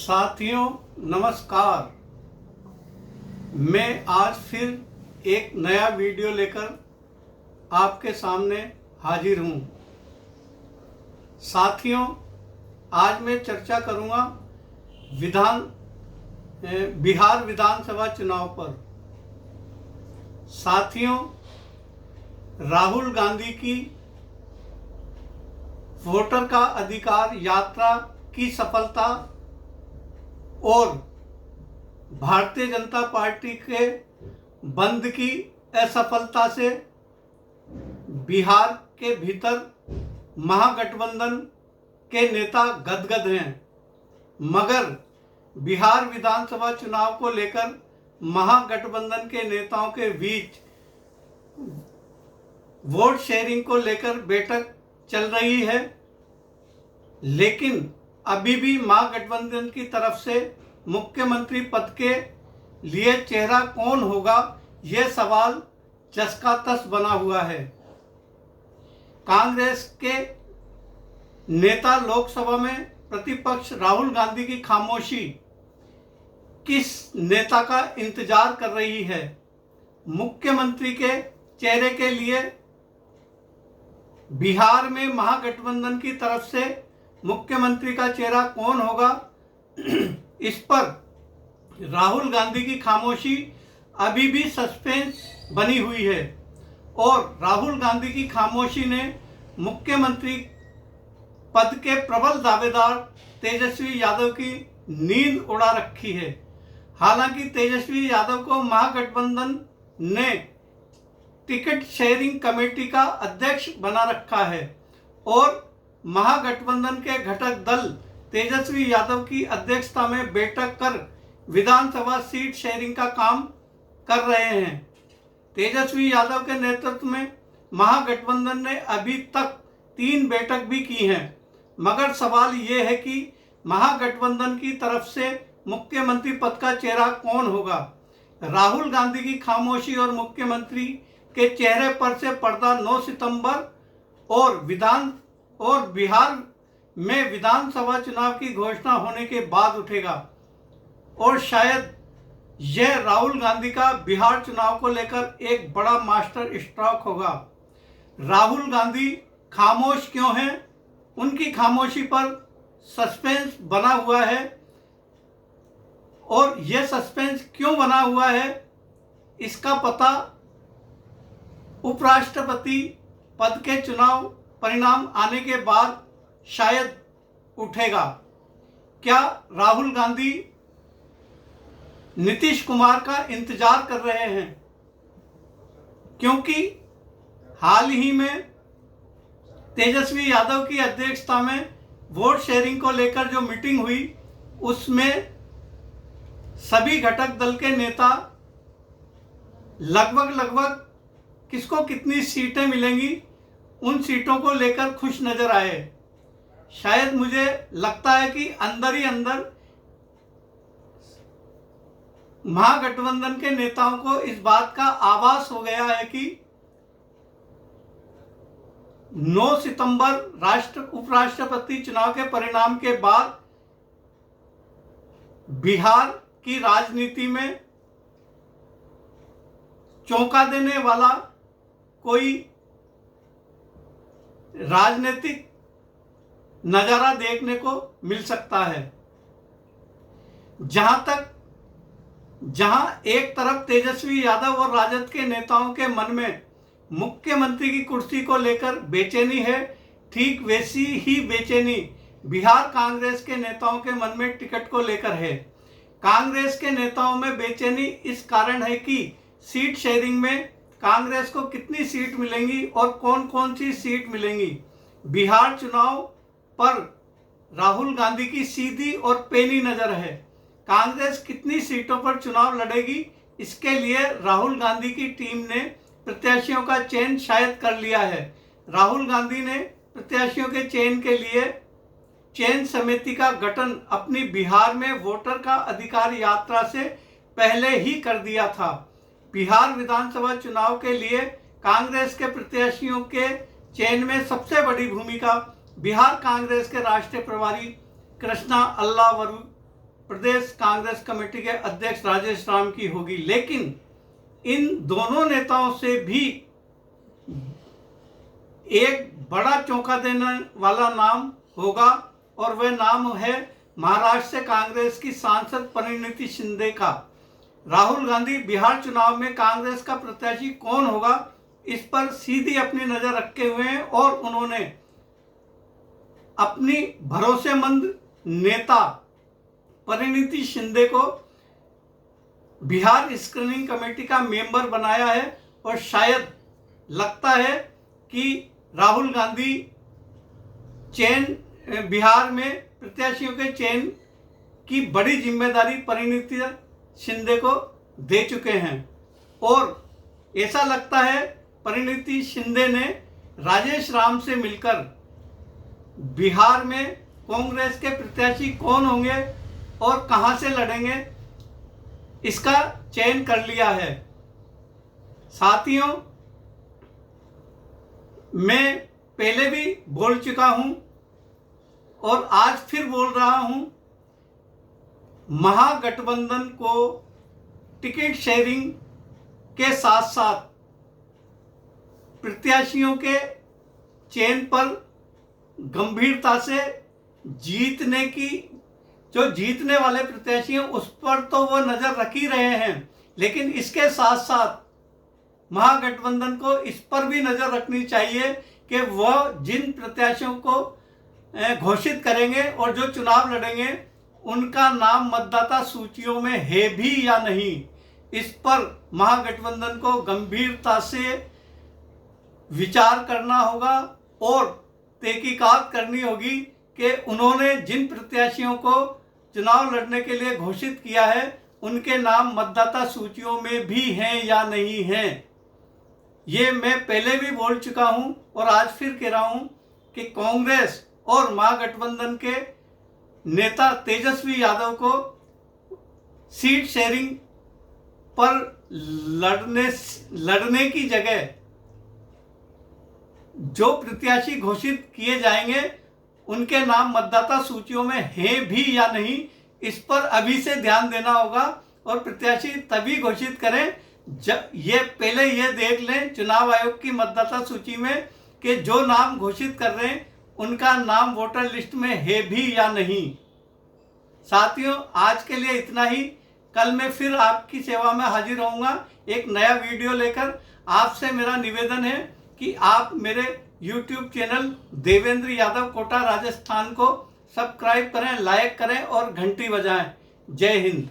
साथियों नमस्कार। मैं आज फिर एक नया वीडियो लेकर आपके सामने हाजिर हूँ। साथियों, आज मैं चर्चा करूँगा बिहार विधानसभा चुनाव पर। साथियों, राहुल गांधी की वोटर का अधिकार यात्रा की सफलता और भारतीय जनता पार्टी के बंद की असफलता से बिहार के भीतर महागठबंधन के नेता गदगद हैं। मगर बिहार विधानसभा चुनाव को लेकर महागठबंधन के नेताओं के बीच वोट शेयरिंग को लेकर बैठक चल रही है, लेकिन अभी भी महागठबंधन की तरफ से मुख्यमंत्री पद के लिए चेहरा कौन होगा, यह सवाल जस का तस बना हुआ है। कांग्रेस के नेता लोकसभा में प्रतिपक्ष राहुल गांधी की खामोशी किस नेता का इंतजार कर रही है? मुख्यमंत्री के चेहरे के लिए बिहार में महागठबंधन की तरफ से मुख्यमंत्री का चेहरा कौन होगा, इस पर राहुल गांधी की खामोशी अभी भी सस्पेंस बनी हुई है और राहुल गांधी की खामोशी ने मुख्यमंत्री पद के प्रबल दावेदार तेजस्वी यादव की नींद उड़ा रखी है। हालांकि तेजस्वी यादव को महागठबंधन ने टिकट शेयरिंग कमेटी का अध्यक्ष बना रखा है और महागठबंधन के घटक दल तेजस्वी यादव की अध्यक्षता में बैठक कर विधानसभा सीट शेयरिंग का काम कर रहे हैं। तेजस्वी यादव के नेतृत्व में महागठबंधन ने अभी तक 3 बैठक भी की हैं, मगर सवाल ये है कि महागठबंधन की तरफ से मुख्यमंत्री पद का चेहरा कौन होगा। राहुल गांधी की खामोशी और मुख्यमंत्री के चेहरे पर से पर्दा 9 सितंबर और बिहार में विधानसभा चुनाव की घोषणा होने के बाद उठेगा और शायद यह राहुल गांधी का बिहार चुनाव को लेकर एक बड़ा मास्टर स्ट्रोक होगा। राहुल गांधी खामोश क्यों हैं? उनकी खामोशी पर सस्पेंस बना हुआ है और यह सस्पेंस क्यों बना हुआ है, इसका पता उपराष्ट्रपति पद के चुनाव परिणाम आने के बाद शायद उठेगा। क्या राहुल गांधी नीतीश कुमार का इंतजार कर रहे हैं? क्योंकि हाल ही में तेजस्वी यादव की अध्यक्षता में वोट शेयरिंग को लेकर जो मीटिंग हुई, उसमें सभी घटक दल के नेता लगभग किसको कितनी सीटें मिलेंगी उन सीटों को लेकर खुश नजर आए। शायद मुझे लगता है कि अंदर ही अंदर महागठबंधन के नेताओं को इस बात का आभास हो गया है कि 9 सितंबर उपराष्ट्रपति चुनाव के परिणाम के बाद बिहार की राजनीति में चौंका देने वाला कोई राजनीतिक नजारा देखने को मिल सकता है। जहां एक तरफ तेजस्वी यादव और राजद के नेताओं के मन में मुख्यमंत्री की कुर्सी को लेकर बेचैनी है, ठीक वैसी ही बेचैनी बिहार कांग्रेस के नेताओं के मन में टिकट को लेकर है। कांग्रेस के नेताओं में बेचैनी इस कारण है कि सीट शेयरिंग में कांग्रेस को कितनी सीट मिलेंगी और कौन कौन सी सीट मिलेंगी। बिहार चुनाव पर राहुल गांधी की सीधी और पैनी नजर है। कांग्रेस कितनी सीटों पर चुनाव लड़ेगी, इसके लिए राहुल गांधी की टीम ने प्रत्याशियों का चयन शायद कर लिया है। राहुल गांधी ने प्रत्याशियों के चयन के लिए चयन समिति का गठन अपनी बिहार में वोटर का अधिकार यात्रा से पहले ही कर दिया था। बिहार विधानसभा चुनाव के लिए कांग्रेस के प्रत्याशियों के चयन में सबसे बड़ी भूमिका बिहार कांग्रेस के राष्ट्रीय प्रभारी कृष्णा अल्लावरू प्रदेश कांग्रेस कमेटी के अध्यक्ष राजेश राम की होगी। लेकिन इन दोनों नेताओं से भी एक बड़ा चौंका देने वाला नाम होगा और वह नाम है महाराष्ट्र से कांग्रेस की सांसद परिणीति शिंदे का। राहुल गांधी बिहार चुनाव में कांग्रेस का प्रत्याशी कौन होगा, इस पर सीधी अपनी नजर रखे हुए हैं और उन्होंने अपनी भरोसेमंद नेता परिणीति शिंदे को बिहार स्क्रीनिंग कमेटी का मेंबर बनाया है और शायद लगता है कि राहुल गांधी बिहार में प्रत्याशियों के चयन की बड़ी जिम्मेदारी परिणीति शिंदे को दे चुके हैं और ऐसा लगता है परिणीति शिंदे ने राजेश राम से मिलकर बिहार में कांग्रेस के प्रत्याशी कौन होंगे और कहां से लड़ेंगे इसका चयन कर लिया है। साथियों, मैं पहले भी बोल चुका हूं और आज फिर बोल रहा हूं, महागठबंधन को टिकट शेयरिंग के साथ साथ प्रत्याशियों के चयन पर गंभीरता से जीतने वाले प्रत्याशी हैं उस पर तो वो नजर रख ही रहे हैं, लेकिन इसके साथ साथ महागठबंधन को इस पर भी नजर रखनी चाहिए कि वह जिन प्रत्याशियों को घोषित करेंगे और जो चुनाव लड़ेंगे उनका नाम मतदाता सूचियों में है भी या नहीं। इस पर महागठबंधन को गंभीरता से विचार करना होगा और तहकीकात करनी होगी कि उन्होंने जिन प्रत्याशियों को चुनाव लड़ने के लिए घोषित किया है उनके नाम मतदाता सूचियों में भी हैं या नहीं हैं। ये मैं पहले भी बोल चुका हूं और आज फिर कह रहा हूं कि कांग्रेस और महागठबंधन के नेता तेजस्वी यादव को सीट शेयरिंग पर लड़ने की जगह जो प्रत्याशी घोषित किए जाएंगे उनके नाम मतदाता सूचियों में हैं भी या नहीं, इस पर अभी से ध्यान देना होगा और प्रत्याशी तभी घोषित करें जब पहले ये देख लें चुनाव आयोग की मतदाता सूची में कि जो नाम घोषित कर रहे हैं उनका नाम वोटर लिस्ट में है भी या नहीं। साथियों, आज के लिए इतना ही। कल मैं फिर आपकी सेवा में हाजिर होऊंगा एक नया वीडियो लेकर। आपसे मेरा निवेदन है कि आप मेरे YouTube चैनल देवेंद्र यादव कोटा राजस्थान को सब्सक्राइब करें, लाइक करें और घंटी बजाएं। जय हिंद।